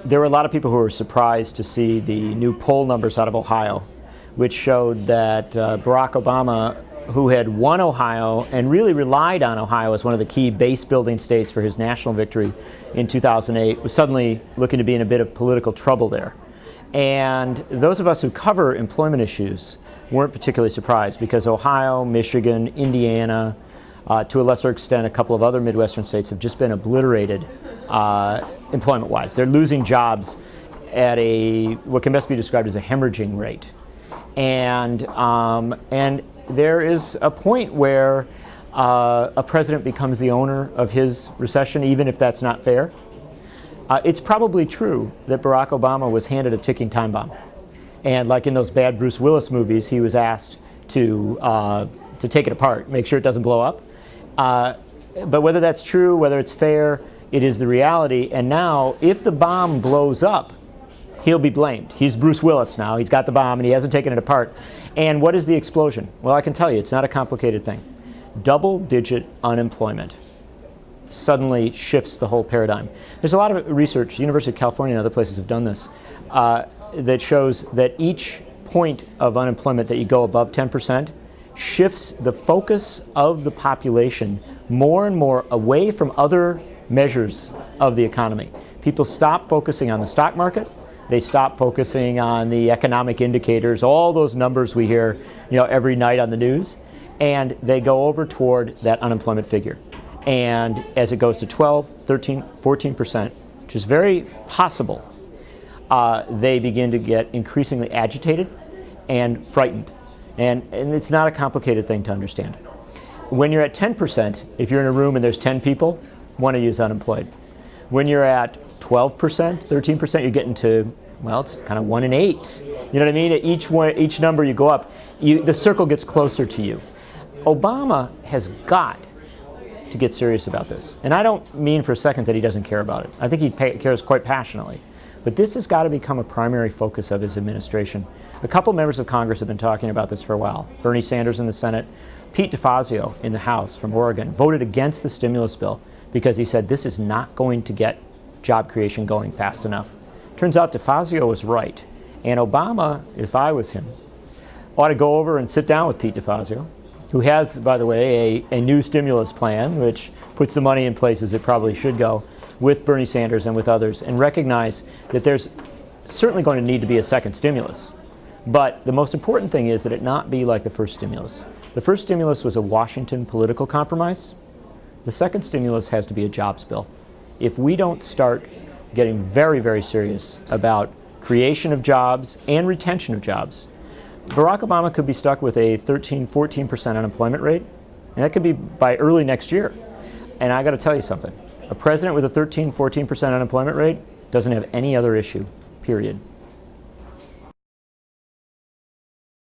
There were a lot of people who were surprised to see the new poll numbers out of Ohio, which showed that Barack Obama, who had won Ohio and really relied on Ohio as one of the key base building states for his national victory in 2008, was suddenly looking to be in a bit of political trouble there. And those of us who cover employment issues weren't particularly surprised, because Ohio, Michigan, Indiana, to a lesser extent a couple of other Midwestern states, have just been obliterated employment-wise. They're losing jobs at what can best be described as a hemorrhaging rate. And there is a point where a president becomes the owner of his recession, even if that's not fair. It's probably true that Barack Obama was handed a ticking time bomb. And like in those bad Bruce Willis movies, he was asked to take it apart, make sure it doesn't blow up. But whether that's true, whether it's fair, it is the reality. And now, if the bomb blows up, he'll be blamed. He's Bruce Willis now. He's got the bomb and he hasn't taken it apart. And what is the explosion? Well, I can tell you, it's not a complicated thing. Double-digit unemployment suddenly shifts the whole paradigm. There's a lot of research, the University of California and other places have done this, that shows that each point of unemployment that you go above 10% shifts the focus of the population more and more away from other measures of the economy. People stop focusing on the stock market. They stop focusing on the economic indicators, all those numbers we hear, every night on the news, and they go over toward that unemployment figure. And as it goes to 12, 13, 14%, which is very possible, they begin to get increasingly agitated and frightened. And it's not a complicated thing to understand. When you're at 10%, if you're in a room and there's 10 people, one of you is unemployed. When you're at 12%, 13%, you're getting to, well, it's kind of 1 in 8. You know what I mean? At each number you go up, the circle gets closer to you. Obama has got to get serious about this. And I don't mean for a second that he doesn't care about it. I think he cares quite passionately. But this has got to become a primary focus of his administration. A couple members of Congress have been talking about this for a while. Bernie Sanders in the Senate, Pete DeFazio in the House from Oregon voted against the stimulus bill because he said this is not going to get job creation going fast enough. Turns out DeFazio was right. And Obama, if I was him, ought to go over and sit down with Pete DeFazio, who has, by the way, a new stimulus plan, which puts the money in places it probably should go, with Bernie Sanders and with others, and recognize that there's certainly going to need to be a second stimulus. But the most important thing is that it not be like the first stimulus. The first stimulus was a Washington political compromise. The second stimulus has to be a jobs bill. If we don't start getting very, very serious about creation of jobs and retention of jobs, Barack Obama could be stuck with a 13, 14% unemployment rate, and that could be by early next year. And I got to tell you something. A president with a 13, 14% unemployment rate doesn't have any other issue, period.